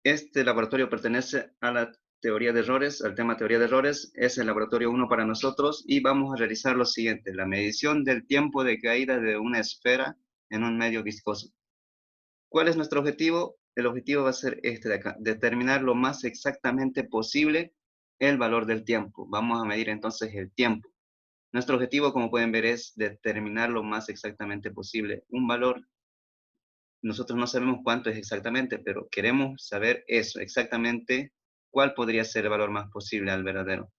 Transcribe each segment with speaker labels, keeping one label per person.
Speaker 1: Este laboratorio pertenece a la teoría de errores, al tema teoría de errores. Es el laboratorio uno para nosotros y vamos a realizar lo siguiente: la medición del tiempo de caída de una esfera en un medio viscoso. ¿Cuál es nuestro objetivo? El objetivo va a ser este de acá: determinar lo más exactamente posible el valor del tiempo. Vamos a medir entonces el tiempo. Nuestro objetivo, como pueden ver, es determinar lo más exactamente posible un valor. Nosotros no sabemos cuánto es exactamente, pero queremos saber eso, exactamente cuál podría ser el valor más posible al verdadero.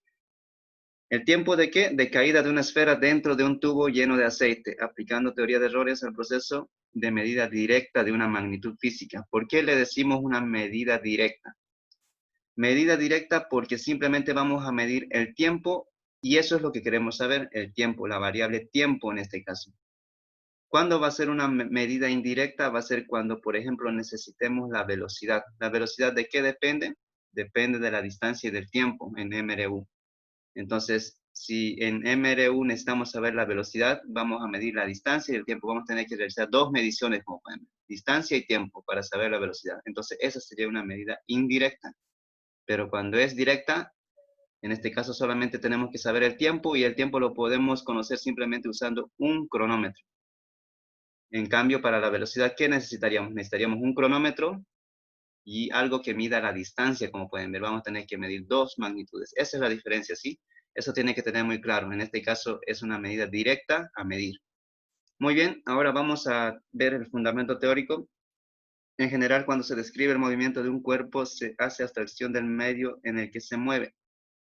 Speaker 1: ¿El tiempo de qué? De caída de una esfera dentro de un tubo lleno de aceite, aplicando teoría de errores al proceso de medida directa de una magnitud física. ¿Por qué le decimos una medida directa? Medida directa porque simplemente vamos a medir el tiempo y eso es lo que queremos saber, el tiempo, la variable tiempo en este caso. ¿Cuándo va a ser una medida indirecta? Va a ser cuando, por ejemplo, necesitemos la velocidad. ¿La velocidad de qué depende? Depende de la distancia y del tiempo en MRU. Entonces, si en MRU necesitamos saber la velocidad, vamos a medir la distancia y el tiempo. Vamos a tener que realizar dos mediciones, como pueden ver, distancia y tiempo, para saber la velocidad. Entonces, esa sería una medida indirecta. Pero cuando es directa, en este caso solamente tenemos que saber el tiempo y el tiempo lo podemos conocer simplemente usando un cronómetro. En cambio, para la velocidad, ¿qué necesitaríamos? Necesitaríamos un cronómetro y algo que mida la distancia, como pueden ver. Vamos a tener que medir dos magnitudes. Esa es la diferencia, ¿sí? Eso tiene que tener muy claro. En este caso es una medida directa a medir. Muy bien, ahora vamos a ver el fundamento teórico. En general, cuando se describe el movimiento de un cuerpo, se hace abstracción del medio en el que se mueve.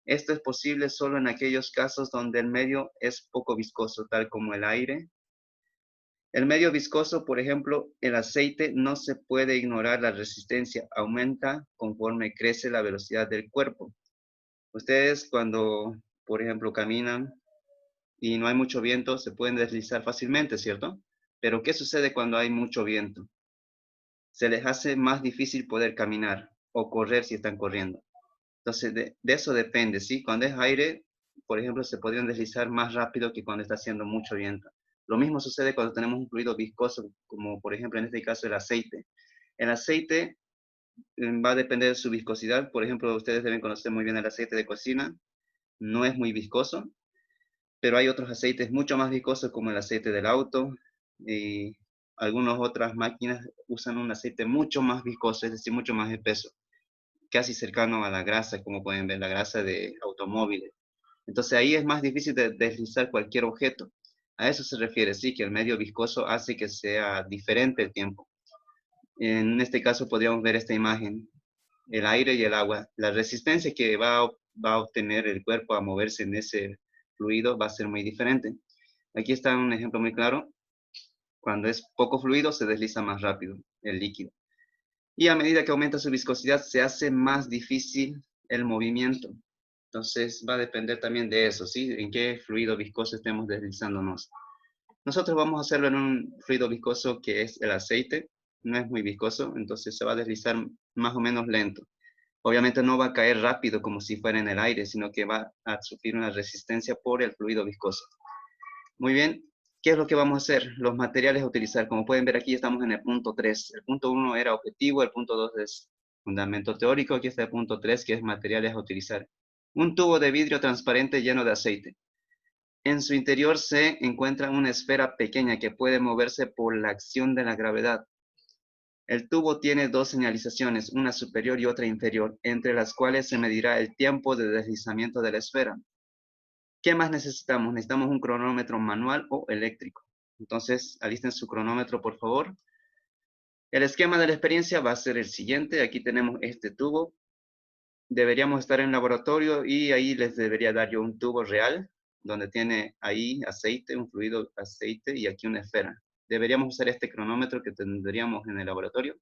Speaker 1: Esto es posible solo en aquellos casos donde el medio es poco viscoso, tal como el aire. El medio viscoso, por ejemplo, el aceite, no se puede ignorar la resistencia, aumenta conforme crece la velocidad del cuerpo. Ustedes cuando, por ejemplo, caminan y no hay mucho viento, se pueden deslizar fácilmente, ¿cierto? Pero ¿qué sucede cuando hay mucho viento? Se les hace más difícil poder caminar o correr si están corriendo. Entonces, de eso depende, ¿sí? Cuando es aire, por ejemplo, se podrían deslizar más rápido que cuando está haciendo mucho viento. Lo mismo sucede cuando tenemos un fluido viscoso, como por ejemplo en este caso el aceite. El aceite va a depender de su viscosidad. Por ejemplo, ustedes deben conocer muy bien el aceite de cocina. No es muy viscoso, pero hay otros aceites mucho más viscosos como el aceite del auto y algunas otras máquinas usan un aceite mucho más viscoso, es decir, mucho más espeso, casi cercano a la grasa, como pueden ver, la grasa de automóviles. Entonces ahí es más difícil de deslizar cualquier objeto. A eso se refiere, sí, que el medio viscoso hace que sea diferente el tiempo. En este caso podríamos ver esta imagen, el aire y el agua. La resistencia que va a obtener el cuerpo a moverse en ese fluido va a ser muy diferente. Aquí está un ejemplo muy claro. Cuando es poco fluido se desliza más rápido el líquido. Y a medida que aumenta su viscosidad se hace más difícil el movimiento. Entonces va a depender también de eso, ¿sí? En qué fluido viscoso estemos deslizándonos. Nosotros vamos a hacerlo en un fluido viscoso que es el aceite. No es muy viscoso, entonces se va a deslizar más o menos lento. Obviamente no va a caer rápido como si fuera en el aire, sino que va a sufrir una resistencia por el fluido viscoso. Muy bien, ¿qué es lo que vamos a hacer? Los materiales a utilizar. Como pueden ver aquí estamos en el punto 3. El punto 1 era objetivo, el punto 2 es fundamento teórico, aquí está el punto 3 que es materiales a utilizar. Un tubo de vidrio transparente lleno de aceite. En su interior se encuentra una esfera pequeña que puede moverse por la acción de la gravedad. El tubo tiene dos señalizaciones, una superior y otra inferior, entre las cuales se medirá el tiempo de deslizamiento de la esfera. ¿Qué más necesitamos? Necesitamos un cronómetro manual o eléctrico. Entonces, alisten su cronómetro, por favor. El esquema de la experiencia va a ser el siguiente. Aquí tenemos este tubo. Deberíamos estar en laboratorio y ahí les debería dar yo un tubo real, donde tiene ahí aceite, un fluido aceite y aquí una esfera. Deberíamos usar este cronómetro que tendríamos en el laboratorio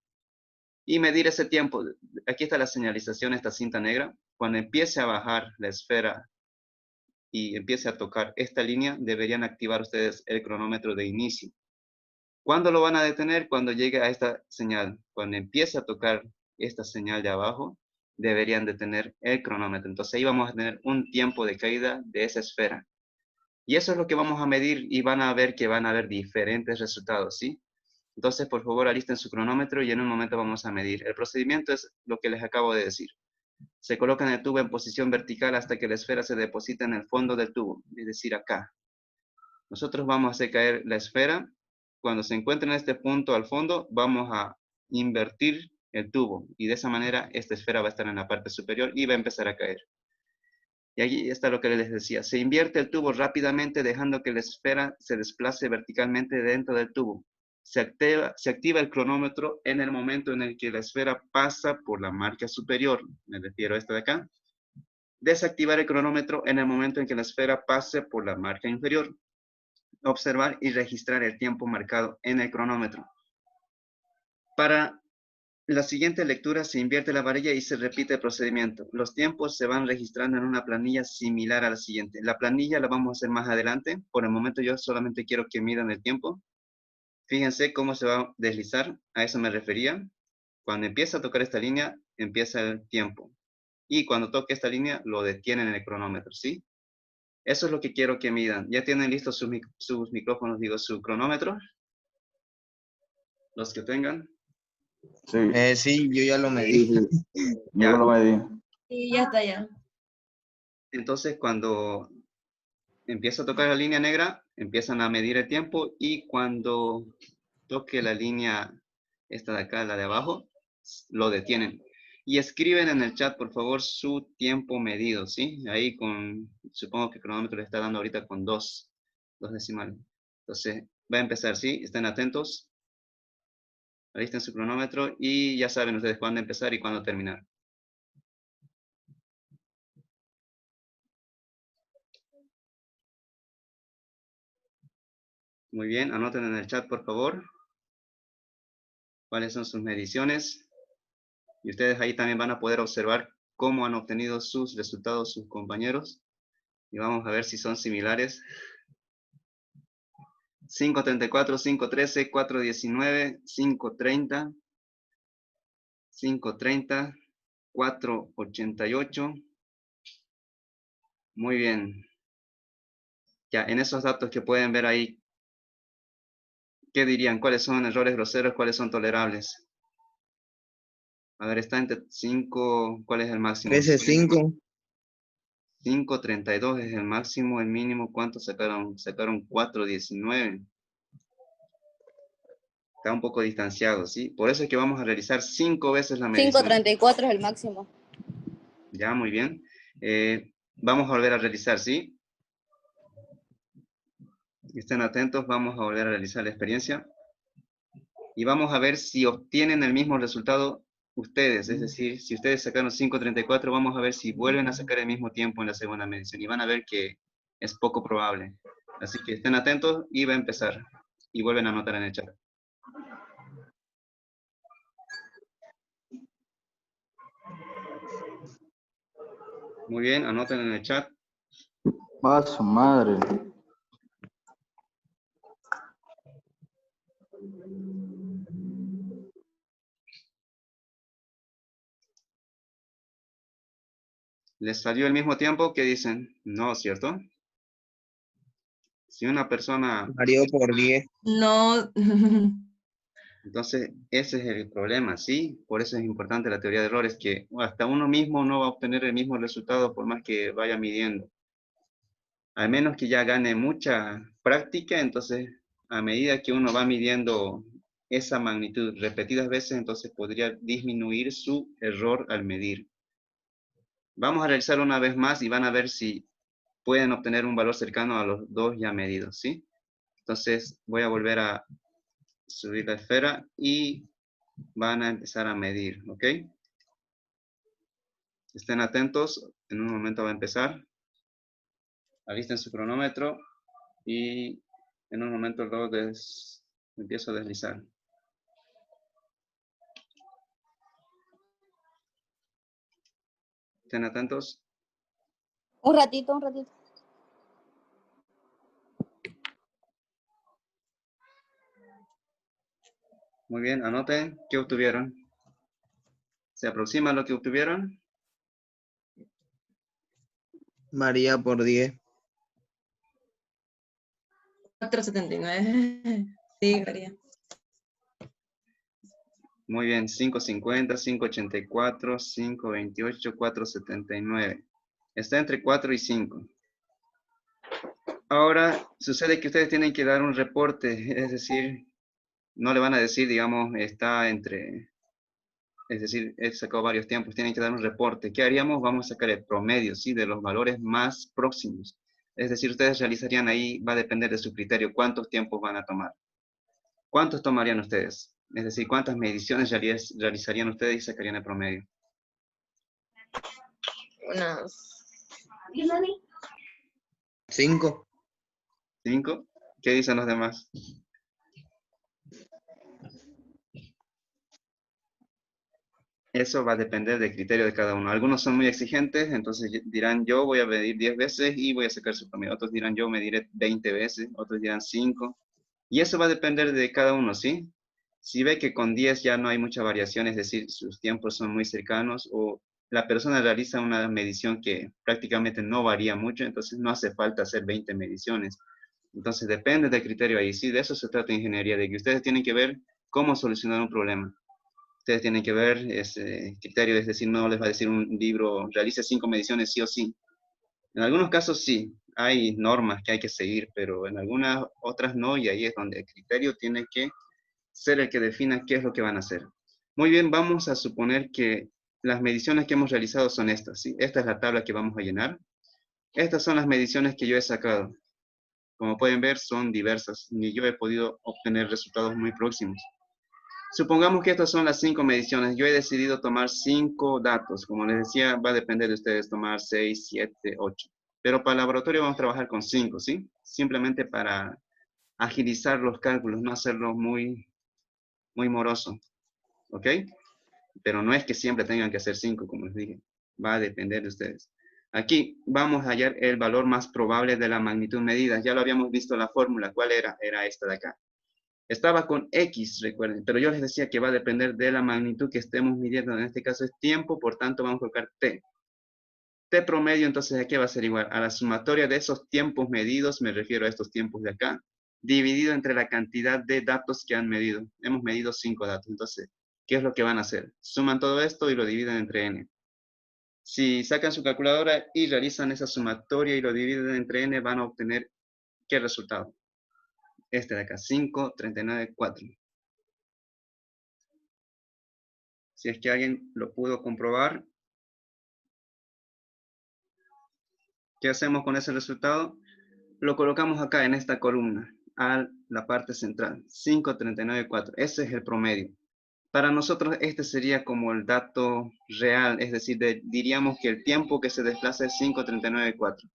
Speaker 1: y medir ese tiempo. Aquí está la señalización, esta cinta negra. Cuando empiece a bajar la esfera y empiece a tocar esta línea, deberían activar ustedes el cronómetro de inicio. ¿Cuándo lo van a detener? Cuando llegue a esta señal. Cuando empiece a tocar esta señal de abajo, deberían detener el cronómetro. Entonces ahí vamos a tener un tiempo de caída de esa esfera. Y eso es lo que vamos a medir y van a ver que van a haber diferentes resultados, ¿sí? Entonces, por favor, alisten su cronómetro y en un momento vamos a medir. El procedimiento es lo que les acabo de decir. Se coloca en el tubo en posición vertical hasta que la esfera se deposita en el fondo del tubo, es decir, acá. Nosotros vamos a hacer caer la esfera. Cuando se encuentre en este punto al fondo, vamos a invertir el tubo. Y de esa manera, esta esfera va a estar en la parte superior y va a empezar a caer. Y ahí está lo que les decía. Se invierte el tubo rápidamente dejando que la esfera se desplace verticalmente dentro del tubo. Se activa el cronómetro en el momento en el que la esfera pasa por la marca superior. Me refiero a esta de acá. Desactivar el cronómetro en el momento en que la esfera pase por la marca inferior. Observar y registrar el tiempo marcado en el cronómetro. Para la siguiente lectura se invierte la varilla y se repite el procedimiento. Los tiempos se van registrando en una planilla similar a la siguiente. La planilla la vamos a hacer más adelante. Por el momento yo solamente quiero que midan el tiempo. Fíjense cómo se va a deslizar. A eso me refería. Cuando empieza a tocar esta línea, empieza el tiempo. Y cuando toque esta línea, lo detienen en el cronómetro, ¿sí? Eso es lo que quiero que midan. ¿Ya tienen listos sus micrófonos, digo, su cronómetro? Los que tengan.
Speaker 2: Sí,
Speaker 3: Sí, yo ya lo medí.
Speaker 2: sí, sí.
Speaker 1: Ya.
Speaker 2: Yo lo medí.
Speaker 4: Sí, ya está ya.
Speaker 1: Entonces, cuando empieza a tocar la línea negra, empiezan a medir el tiempo y cuando toque la línea esta de acá, la de abajo, lo detienen. Y escriben en el chat, por favor, su tiempo medido, ¿sí? Ahí supongo que el cronómetro le está dando ahorita con dos decimales. Entonces, va a empezar, ¿sí? Estén atentos. Alisten su cronómetro y ya saben ustedes cuándo empezar y cuándo terminar. Muy bien, anoten en el chat, por favor, cuáles son sus mediciones. Y ustedes ahí también van a poder observar cómo han obtenido sus resultados sus compañeros. Y vamos a ver si son similares. 5.34, 5.13, 4.19, 5.30, 5.30, 4.88. Muy bien. Ya, en esos datos que pueden ver ahí, ¿qué dirían? ¿Cuáles son errores groseros? ¿Cuáles son tolerables? A ver, está entre 5, ¿cuál es el máximo?
Speaker 3: 13.5.
Speaker 1: 5.32 es el máximo, el mínimo, ¿cuánto sacaron? Sacaron 4.19. Está un poco distanciado, ¿sí? Por eso es que vamos a realizar 5 veces la medición.
Speaker 4: 5.34 es el máximo.
Speaker 1: Ya, muy bien. Vamos a volver a realizar, ¿sí? Estén atentos, vamos a volver a realizar la experiencia. Y vamos a ver si obtienen el mismo resultado ustedes. Es decir, si ustedes sacaron 5.34, vamos a ver si vuelven a sacar el mismo tiempo en la segunda medición. Y van a ver que es poco probable. Así que estén atentos y va a empezar. Y vuelven a anotar en el chat. Muy bien, anoten en el chat.
Speaker 2: ¡Ah, su madre!
Speaker 1: ¿Les salió el mismo tiempo? ¿Qué dicen? No, ¿cierto? Si una persona...
Speaker 3: Varió por 10.
Speaker 4: No.
Speaker 1: Entonces, ese es el problema, ¿sí? Por eso es importante la teoría de errores, que hasta uno mismo no va a obtener el mismo resultado por más que vaya midiendo. Al menos que ya gane mucha práctica, entonces, a medida que uno va midiendo esa magnitud repetidas veces, entonces podría disminuir su error al medir. Vamos a realizar una vez más y van a ver si pueden obtener un valor cercano a los dos ya medidos, ¿sí? Entonces, voy a volver a subir la esfera y van a empezar a medir, ¿ok? Estén atentos, en un momento va a empezar. Alisten su cronómetro y en un momento lo empiezo a deslizar. Estén atentos.
Speaker 4: Un ratito, un ratito.
Speaker 1: Muy bien, anoten qué obtuvieron. ¿Se aproxima lo que obtuvieron?
Speaker 3: Varía por 10.
Speaker 4: 4.79. Sí, varía.
Speaker 1: Muy bien, 5.50, 5.84, 5.28, 4.79. Está entre 4 y 5. Ahora, sucede que ustedes tienen que dar un reporte, es decir, no le van a decir, digamos, está entre, es decir, he sacado varios tiempos, tienen que dar un reporte. ¿Qué haríamos? Vamos a sacar el promedio, ¿sí? De los valores más próximos. Es decir, ustedes realizarían ahí, va a depender de su criterio, cuántos tiempos van a tomar. ¿Cuántos tomarían ustedes? Es decir, ¿cuántas mediciones realizarían ustedes y sacarían el promedio?
Speaker 4: Unas
Speaker 3: 5.
Speaker 1: ¿5? ¿Qué dicen los demás? Eso va a depender del criterio de cada uno. Algunos son muy exigentes, entonces dirán yo voy a medir 10 veces y voy a sacar su promedio. Otros dirán yo mediré 20 veces, otros dirán 5. Y eso va a depender de cada uno, ¿sí? Si ve que con 10 ya no hay mucha variación, es decir, sus tiempos son muy cercanos o la persona realiza una medición que prácticamente no varía mucho, entonces no hace falta hacer 20 mediciones. Entonces depende del criterio ahí, sí, de eso se trata ingeniería, de que ustedes tienen que ver cómo solucionar un problema. Ustedes tienen que ver ese criterio, es decir, no les va a decir un libro, realice 5 mediciones sí o sí. En algunos casos sí, hay normas que hay que seguir, pero en algunas otras no, y ahí es donde el criterio tiene que ser el que defina qué es lo que van a hacer. Muy bien, vamos a suponer que las mediciones que hemos realizado son estas, ¿sí? Esta es la tabla que vamos a llenar. Estas son las mediciones que yo he sacado. Como pueden ver, son diversas, y yo he podido obtener resultados muy próximos. Supongamos que estas son las 5 mediciones. Yo he decidido tomar 5 datos. Como les decía, va a depender de ustedes tomar 6, 7, 8. Pero para el laboratorio vamos a trabajar con 5, ¿sí? Simplemente para agilizar los cálculos, no hacerlo muy moroso, ¿ok? Pero no es que siempre tengan que hacer 5, como les dije. Va a depender de ustedes. Aquí vamos a hallar el valor más probable de la magnitud medida. Ya lo habíamos visto en la fórmula. ¿Cuál era? Era esta de acá. Estaba con X, recuerden, pero yo les decía que va a depender de la magnitud que estemos midiendo. En este caso es tiempo, por tanto vamos a colocar T. T promedio, entonces aquí va a ser igual a la sumatoria de esos tiempos medidos, me refiero a estos tiempos de acá, dividido entre la cantidad de datos que han medido. Hemos medido 5 datos, entonces, ¿qué es lo que van a hacer? Suman todo esto y lo dividen entre N. Si sacan su calculadora y realizan esa sumatoria y lo dividen entre N, van a obtener, ¿qué resultado? Este de acá, 5, 39, 4. Si es que alguien lo pudo comprobar, ¿qué hacemos con ese resultado? Lo colocamos acá en esta columna, a la parte central, 5.39.4. Ese es el promedio. Para nosotros este sería como el dato real, es decir, diríamos que el tiempo que se desplaza es 5.39.4.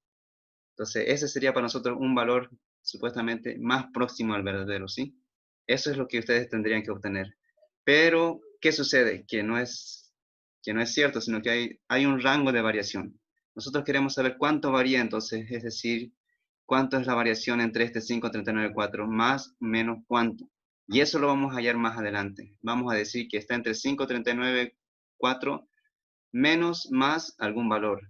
Speaker 1: Entonces, ese sería para nosotros un valor supuestamente más próximo al verdadero, ¿sí? Eso es lo que ustedes tendrían que obtener. Pero, ¿qué sucede? Que no es cierto, sino que hay un rango de variación. Nosotros queremos saber cuánto varía entonces, es decir, cuánto es la variación entre este 5.39.4 más menos cuánto. Y eso lo vamos a hallar más adelante. Vamos a decir que está entre 5.39.4 menos más algún valor.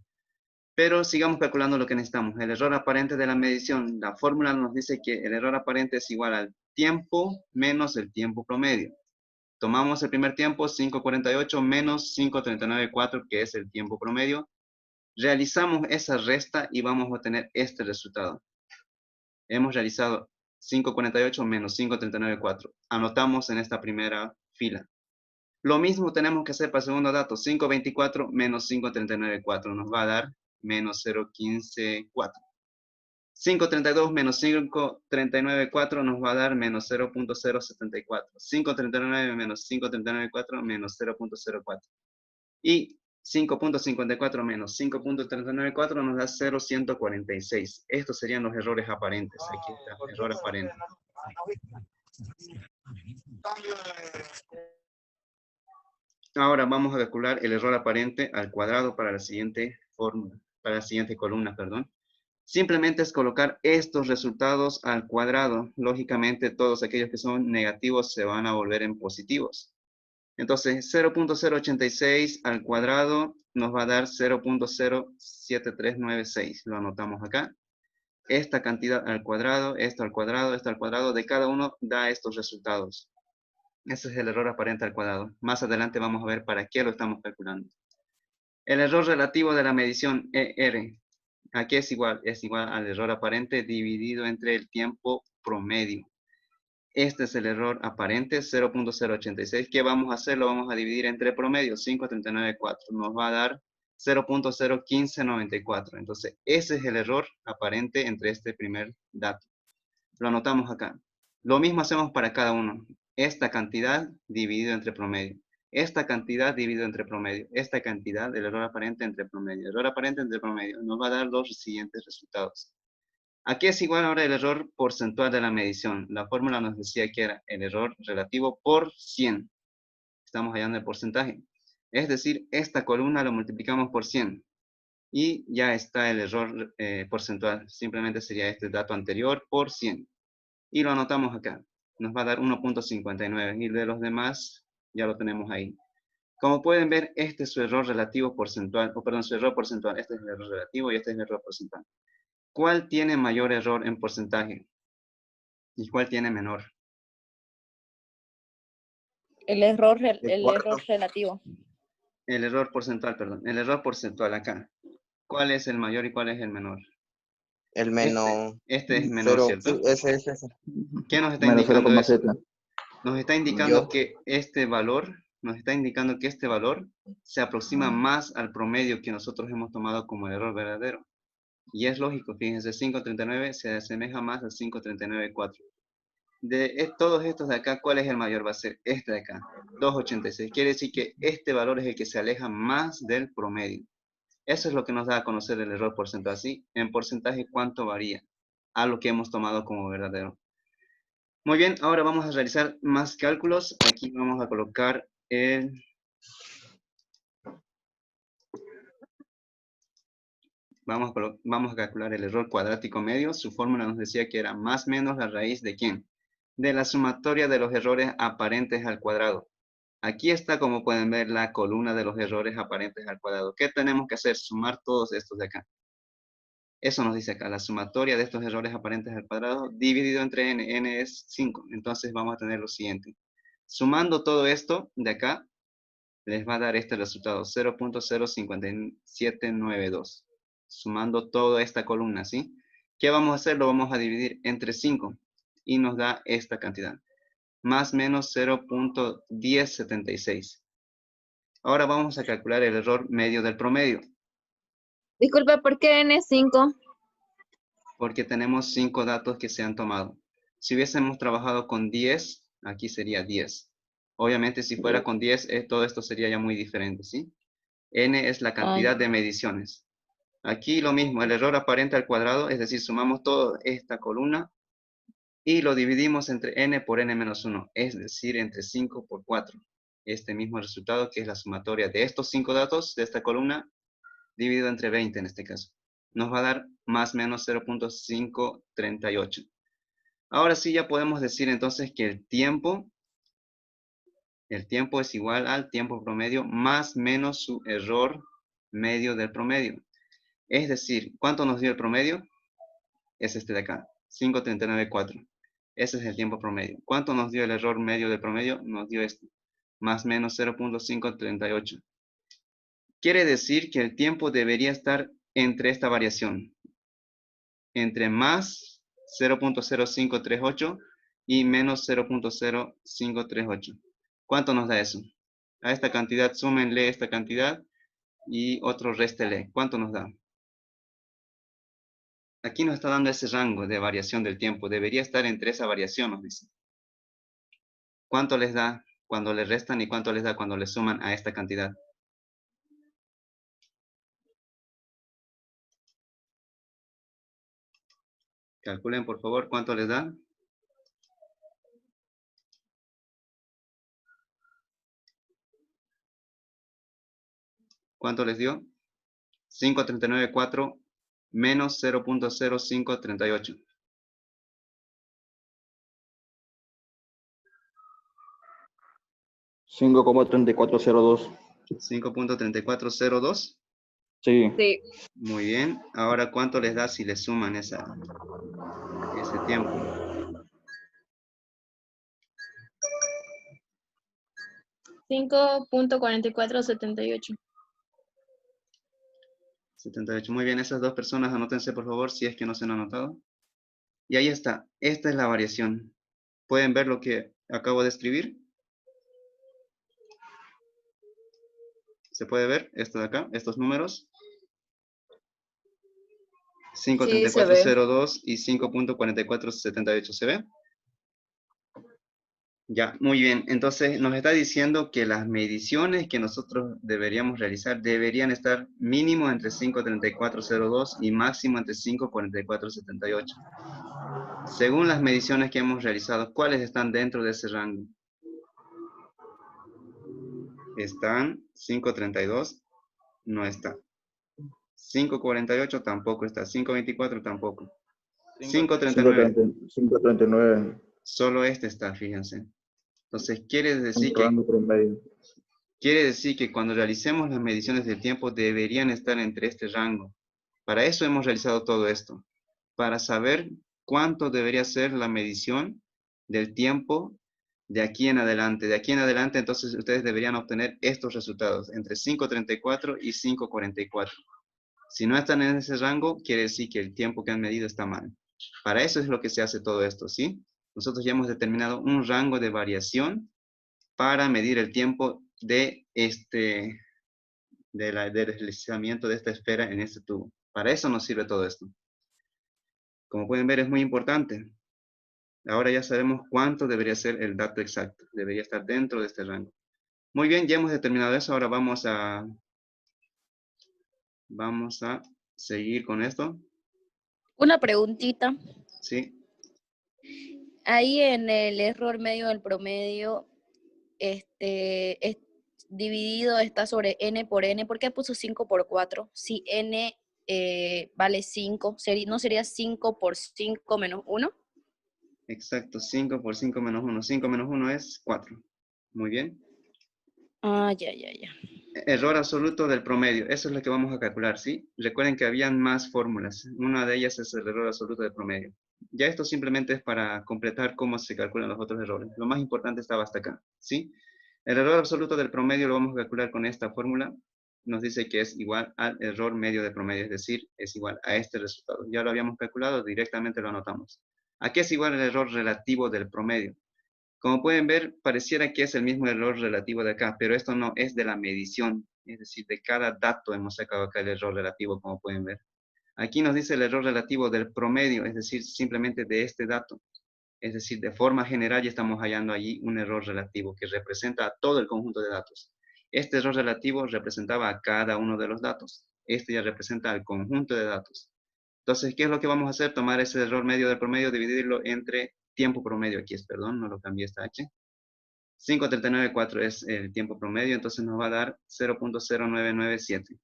Speaker 1: Pero sigamos calculando lo que necesitamos. El error aparente de la medición. La fórmula nos dice que el error aparente es igual al tiempo menos el tiempo promedio. Tomamos el primer tiempo, 5.48 menos 5.39.4, que es el tiempo promedio. Realizamos esa resta y vamos a obtener este resultado. Hemos realizado 5.48 menos 5.39.4. Anotamos en esta primera fila. Lo mismo tenemos que hacer para el segundo dato. 5.24 menos 5.39.4 nos va a dar menos 0.15.4. 5.32 menos 5.39.4 nos va a dar menos 0.074. 5.39 menos 5.39.4 menos 0.04. Y 5.54 menos 5.394 nos da 0.146. Estos serían los errores aparentes. Aquí está, error aparente. Ahora vamos a calcular el error aparente al cuadrado para la siguiente fórmula, para la siguiente columna, perdón. Simplemente es colocar estos resultados al cuadrado. Lógicamente, todos aquellos que son negativos se van a volver en positivos. Entonces, 0.086 al cuadrado nos va a dar 0.07396. Lo anotamos acá. Esta cantidad al cuadrado, esto al cuadrado, esto al cuadrado, de cada uno da estos resultados. Ese es el error aparente al cuadrado. Más adelante vamos a ver para qué lo estamos calculando. El error relativo de la medición ER. Aquí es igual al error aparente dividido entre el tiempo promedio. Este es el error aparente, 0.086. ¿Qué vamos a hacer? Lo vamos a dividir entre promedio, 539.4. Nos va a dar 0.01594. Entonces, ese es el error aparente entre este primer dato. Lo anotamos acá. Lo mismo hacemos para cada uno. Esta cantidad dividido entre promedio. Esta cantidad dividido entre promedio. Esta cantidad del error aparente entre promedio. Error aparente entre promedio. Nos va a dar los siguientes resultados. Aquí es igual ahora el error porcentual de la medición. La fórmula nos decía que era el error relativo por 100. Estamos hallando el porcentaje. Es decir, esta columna lo multiplicamos por 100. Y ya está el error porcentual. Simplemente sería este dato anterior por 100. Y lo anotamos acá. Nos va a dar 1.59. Y de los demás ya lo tenemos ahí. Como pueden ver, este es su error relativo porcentual. Su error porcentual. Este es el error relativo y este es el error porcentual. ¿Cuál tiene mayor error en porcentaje? ¿Y cuál tiene menor?
Speaker 4: El error
Speaker 3: cuarto.
Speaker 4: relativo.
Speaker 1: El error porcentual, perdón. El error porcentual acá. ¿Cuál es el mayor y cuál es el menor?
Speaker 3: El menos.
Speaker 1: Este es menor, ¿cierto?
Speaker 3: Sí, ese.
Speaker 1: ¿Qué nos está
Speaker 2: Menos
Speaker 1: indicando eso?
Speaker 2: 0,7.
Speaker 1: Nos está indicando que este valor se aproxima más al promedio que nosotros hemos tomado como el error verdadero. Y es lógico, fíjense, 539 se asemeja más al 539.4. De todos estos de acá, ¿cuál es el mayor? Va a ser este de acá, 286. Quiere decir que este valor es el que se aleja más del promedio. Eso es lo que nos da a conocer el error porcentual. ¿Sí? En porcentaje, ¿cuánto varía a lo que hemos tomado como verdadero? Muy bien, ahora vamos a realizar más cálculos. Aquí vamos a colocar Vamos a calcular el error cuadrático medio. Su fórmula nos decía que era más menos la raíz de ¿quién? De la sumatoria de los errores aparentes al cuadrado. Aquí está, como pueden ver, la columna de los errores aparentes al cuadrado. ¿Qué tenemos que hacer? Sumar todos estos de acá. Eso nos dice acá, la sumatoria de estos errores aparentes al cuadrado dividido entre n. N es 5. Entonces vamos a tener lo siguiente. Sumando todo esto de acá, les va a dar este resultado, 0.05792. Sumando toda esta columna, ¿sí? ¿Qué vamos a hacer? Lo vamos a dividir entre 5 y nos da esta cantidad. Más menos 0.1076. Ahora vamos a calcular el error medio del promedio.
Speaker 4: Disculpe, ¿por qué N5?
Speaker 1: Porque tenemos 5 datos que se han tomado. Si hubiésemos trabajado con 10, aquí sería 10. Obviamente si fuera con 10, todo esto sería ya muy diferente, ¿sí? N es la cantidad de mediciones. Aquí lo mismo, el error aparente al cuadrado, es decir, sumamos toda esta columna y lo dividimos entre n por n menos 1, es decir, entre 5 por 4. Este mismo resultado que es la sumatoria de estos 5 datos de esta columna dividido entre 20 en este caso. Nos va a dar más o menos 0.538. Ahora sí ya podemos decir entonces que el tiempo es igual al tiempo promedio más menos su error medio del promedio. Es decir, ¿cuánto nos dio el promedio? Es este de acá, 539.4. Ese es el tiempo promedio. ¿Cuánto nos dio el error medio del promedio? Nos dio este, más menos 0.538. Quiere decir que el tiempo debería estar entre esta variación, entre más 0.0538 y menos 0.0538. ¿Cuánto nos da eso? A esta cantidad súmenle esta cantidad y otro réstele. ¿Cuánto nos da? Aquí nos está dando ese rango de variación del tiempo. Debería estar entre esa variación, nos dice. ¿Cuánto les da cuando le restan y cuánto les da cuando le suman a esta cantidad? Calculen, por favor, cuánto les da. ¿Cuánto les dio? 539.4 menos 0.0538.
Speaker 2: 5,3402.
Speaker 1: 5.3402.
Speaker 2: Sí.
Speaker 4: Sí.
Speaker 1: Muy bien. Ahora, ¿cuánto les da si le suman ese tiempo?
Speaker 4: 5.4478.
Speaker 1: 78. Muy bien, esas dos personas anótense por favor si es que no se han anotado. Y ahí está. Esta es la variación. ¿Pueden ver lo que acabo de escribir? ¿Se puede ver esto de acá? Estos números.
Speaker 4: Sí, se ve.
Speaker 1: 5.3402 y 5.4478. ¿Se ve? Ya, muy bien. Entonces nos está diciendo que las mediciones que nosotros deberíamos realizar deberían estar mínimo entre 5.3402 y máximo entre 5.4478. Según las mediciones que hemos realizado, ¿cuáles están dentro de ese rango? Están 5.32, no está. 5.48 tampoco está. 5.24 tampoco. 5.39,
Speaker 2: 539.
Speaker 1: solo este está, fíjense. Entonces quiere decir
Speaker 2: Un rango promedio.
Speaker 1: que cuando realicemos las mediciones del tiempo deberían estar entre este rango. Para eso hemos realizado todo esto. Para saber cuánto debería ser la medición del tiempo de aquí en adelante. De aquí en adelante, entonces ustedes deberían obtener estos resultados, entre 5.34 y 5.44. Si no están en ese rango, quiere decir que el tiempo que han medido está mal. Para eso es lo que se hace todo esto, ¿sí? Nosotros ya hemos determinado un rango de variación para medir el tiempo del deslizamiento de esta esfera en este tubo. Para eso nos sirve todo esto. Como pueden ver, es muy importante. Ahora ya sabemos cuánto debería ser el dato exacto. Debería estar dentro de este rango. Muy bien, ya hemos determinado eso. Ahora vamos a seguir con esto.
Speaker 5: Una preguntita.
Speaker 1: ¿Sí?
Speaker 5: Ahí en el error medio del promedio, es dividido está sobre n por n. ¿Por qué puso 5 por 4? Si n vale 5, ¿no sería 5 por 5 menos 1?
Speaker 1: Exacto, 5 por 5 menos 1. 5 menos 1 es 4. Muy bien.
Speaker 5: Ah, ya.
Speaker 1: Error absoluto del promedio. Eso es lo que vamos a calcular, ¿sí? Recuerden que habían más fórmulas. Una de ellas es el error absoluto del promedio. Ya esto simplemente es para completar cómo se calculan los otros errores. Lo más importante estaba hasta acá, ¿sí? El error absoluto del promedio lo vamos a calcular con esta fórmula. Nos dice que es igual al error medio de promedio, es decir, es igual a este resultado. Ya lo habíamos calculado, directamente lo anotamos. ¿A qué es igual el error relativo del promedio? Como pueden ver, pareciera que es el mismo error relativo de acá, pero esto no es de la medición, es decir, de cada dato hemos sacado acá el error relativo, como pueden ver. Aquí nos dice el error relativo del promedio, es decir, simplemente de este dato. Es decir, de forma general ya estamos hallando allí un error relativo que representa a todo el conjunto de datos. Este error relativo representaba a cada uno de los datos. Este ya representa al conjunto de datos. Entonces, ¿qué es lo que vamos a hacer? Tomar ese error medio del promedio, dividirlo entre tiempo promedio. Aquí es, perdón, no lo cambié esta H. 5.394 es el tiempo promedio, entonces nos va a dar 0.0997.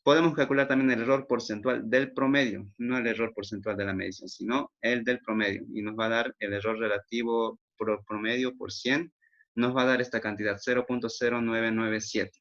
Speaker 1: Podemos calcular también el error porcentual del promedio, no el error porcentual de la medición, sino el del promedio. Y nos va a dar el error relativo por promedio por 100, nos va a dar esta cantidad, 0.0997.